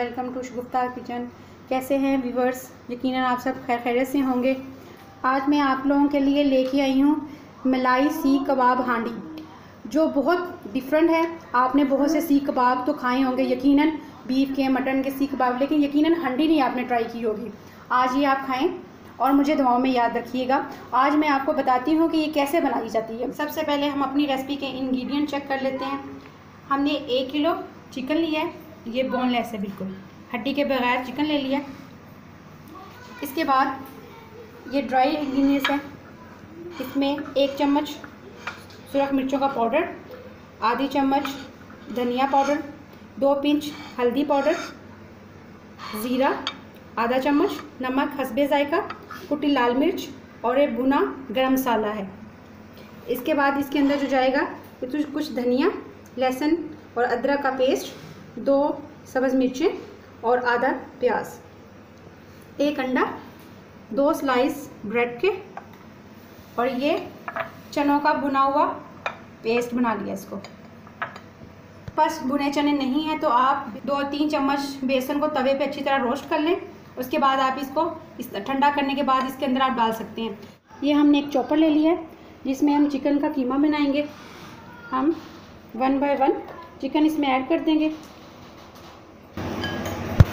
Welcome to Shagufta kitchen. कैसे हैं viewers? यकीनन आप सब खैर खैरियत से होंगे। आज मैं आप लोगों के लिए लेके आई हूँ मलाई सीख कबाब हांडी, जो बहुत डिफरेंट है। आपने बहुत से सीख कबाब तो खाए होंगे यकीनन, बीफ के, मटन के सीख कबाब, लेकिन यकीनन हांडी नहीं आपने ट्राई की होगी। आज ये आप खाएं और मुझे दुआओं में याद रखिएगा। आज मैं आपको बताती हूँ कि ये कैसे बनाई जाती है। सबसे पहले हम अपनी रेसिपी के इंग्रेडिएंट चेक कर लेते हैं। हमने 1 किलो चिकन लिया है, ये बोनलेस है, बिल्कुल हड्डी के बगैर चिकन ले लिया। इसके बाद ये ड्राई इंग्रेडिएंट्स है। इसमें 1 चम्मच सुरख मिर्चों का पाउडर, आधी चम्मच धनिया पाउडर, 2 पिंच हल्दी पाउडर, ज़ीरा आधा चम्मच, नमक हस्बे जायका, कुटी लाल मिर्च और एक भुना गरम मसाला है। इसके बाद इसके अंदर जो जाएगा कुछ धनिया, लहसुन और अदरक का पेस्ट, 2 सब्ज़ मिर्चें और आधा प्याज, 1 अंडा, 2 स्लाइस ब्रेड के, और ये चनों का भुना हुआ पेस्ट बना लिया। इसको बस भुने चने नहीं है तो आप 2-3 चम्मच बेसन को तवे पे अच्छी तरह रोस्ट कर लें। उसके बाद आप इसको ठंडा करने के बाद इसके अंदर आप डाल सकते हैं। ये हमने एक चॉपर ले लिया है जिसमें हम चिकन का कीमा बनाएंगे। हम 1 बाय 1 चिकन इसमें ऐड कर देंगे।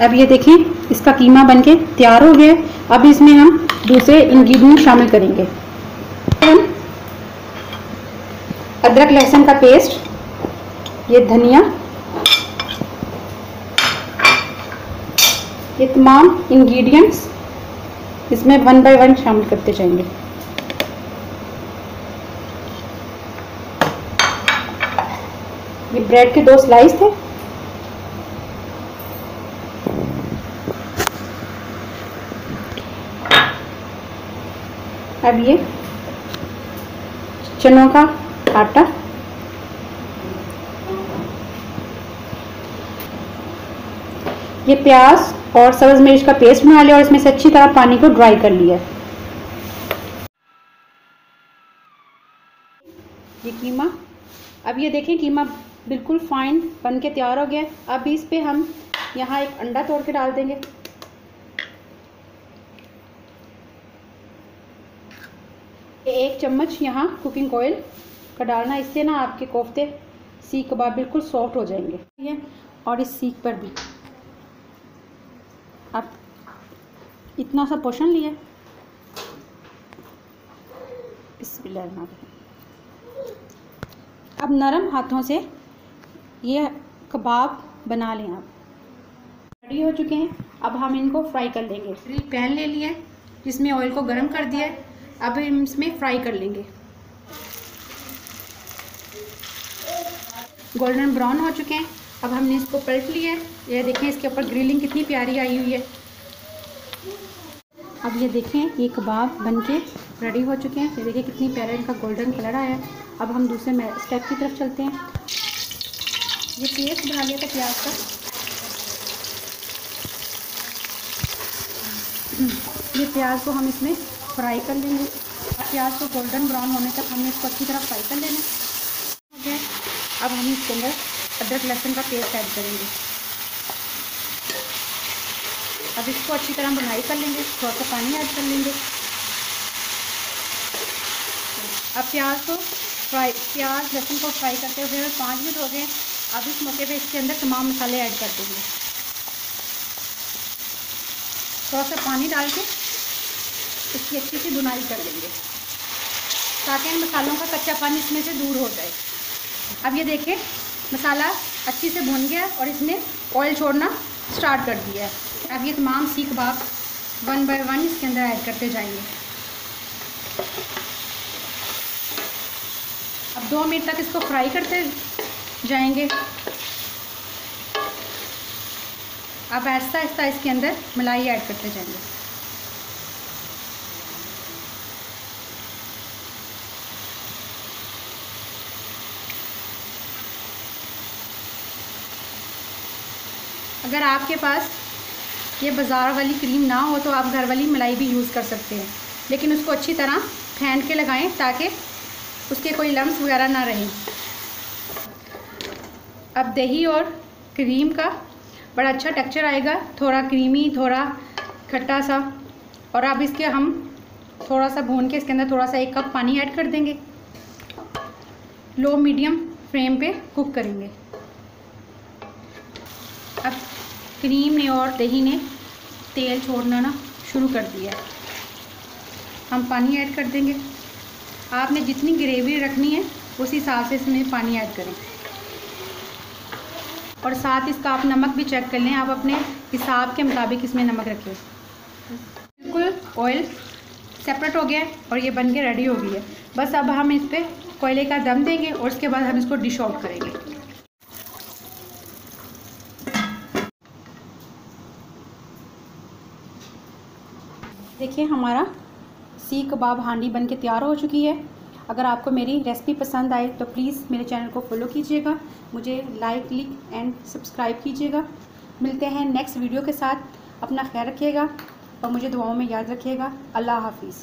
अब ये देखें, इसका कीमा बनके तैयार हो गया है। अब इसमें हम दूसरे इंग्रेडिएंट शामिल करेंगे। हम अदरक लहसुन का पेस्ट, ये धनिया, ये तमाम इंग्रेडिएंट्स इसमें 1 बाय 1 शामिल करते जाएंगे। ये ब्रेड के 2 स्लाइस थे। अब ये चनों का आटा, ये प्याज और सब्ज़ मिर्च का पेस्ट बना लिया और इसमें से अच्छी तरह पानी को ड्राई कर लिया। ये कीमा, अब ये देखें कीमा बिल्कुल फाइन बन के तैयार हो गया। अब इस पे हम यहाँ एक अंडा तोड़ के डाल देंगे। एक चम्मच यहाँ कुकिंग ऑयल का डालना, इससे ना आपके कोफ्ते सीख कबाब बिल्कुल सॉफ्ट हो जाएंगे। और इस सीख पर भी आप इतना सा पोर्शन लिया। बिस्मिल्लाह। अब नरम हाथों से ये कबाब बना लें। आप रेडी हो चुके हैं। अब हम इनको फ्राई कर लेंगे। पैन ले लिया है जिसमें ऑयल को गर्म कर दिया है। अब हम इसमें फ्राई कर लेंगे। गोल्डन ब्राउन हो चुके हैं। अब हमने इसको पलट लिया है। ये देखें, इसके ऊपर ग्रिलिंग कितनी प्यारी आई हुई है। अब ये देखें, ये कबाब बनके रेडी हो चुके हैं। ये देखिए कितनी प्यारा इनका गोल्डन कलर आया है। अब हम दूसरे स्टेप की तरफ चलते हैं। ये पेस्ट बना लिया था प्याज का, ये प्याज को हम इसमें फ्राई कर लेंगे। प्याज को गोल्डन ब्राउन होने तक हमने इसको अच्छी तरह फ्राई कर लेना है। अब हम इसके अंदर अदरक लहसुन का पेस्ट ऐड करेंगे। अब इसको अच्छी तरह बुनाई कर लेंगे, थोड़ा सा पानी ऐड कर लेंगे। अब प्याज लहसुन को फ्राई करते हुए 5 मिनट हो गए। अब इस मौके पे इसके अंदर तमाम मसाले ऐड कर देंगे। थोड़ा सा पानी डाल के इसकी अच्छी सी बुनाई कर लेंगे ताकि इन मसालों का कच्चा पानी इसमें से दूर हो जाए। अब ये देखें, मसाला अच्छी से भुन गया और इसने ऑयल छोड़ना स्टार्ट कर दिया है। अब ये तमाम सीख कबाब 1 बाय 1 इसके अंदर ऐड करते जाएंगे। अब 2 मिनट तक इसको फ्राई करते जाएंगे। अब आहिस्ता आहिस्ता इसके अंदर मलाई ऐड करते जाएंगे। अगर आपके पास ये बाज़ार वाली क्रीम ना हो तो आप घर वाली मलाई भी यूज़ कर सकते हैं, लेकिन उसको अच्छी तरह फेंट के लगाएं ताकि उसके कोई लम्स वगैरह ना रहें। अब दही और क्रीम का बड़ा अच्छा टेक्सचर आएगा, थोड़ा क्रीमी, थोड़ा खट्टा सा। और अब इसके हम थोड़ा सा भून के इसके अंदर थोड़ा सा 1 कप पानी ऐड कर देंगे। लो मीडियम फ्लेम पे कुक करेंगे। अब क्रीम ने और दही ने तेल छोड़ना ना शुरू कर दिया है। हम पानी ऐड कर देंगे। आपने जितनी ग्रेवी रखनी है उस हिसाब से इसमें पानी ऐड करें। और साथ इसका आप नमक भी चेक कर लें, आप अपने हिसाब के मुताबिक इसमें नमक रखें। बिल्कुल ऑयल सेपरेट हो गया है और ये बन के रेडी हो गई है। बस अब हम इस पर कोयले का दम देंगे और उसके बाद हम इसको डिश आउट करेंगे। देखिए हमारा सीख कबाब हांडी बन के तैयार हो चुकी है। अगर आपको मेरी रेसिपी पसंद आए तो प्लीज़ मेरे चैनल को फॉलो कीजिएगा, मुझे लाइक एंड सब्सक्राइब कीजिएगा। मिलते हैं नेक्स्ट वीडियो के साथ। अपना ख्याल रखिएगा और मुझे दुआओं में याद रखिएगा। अल्लाह हाफिज़।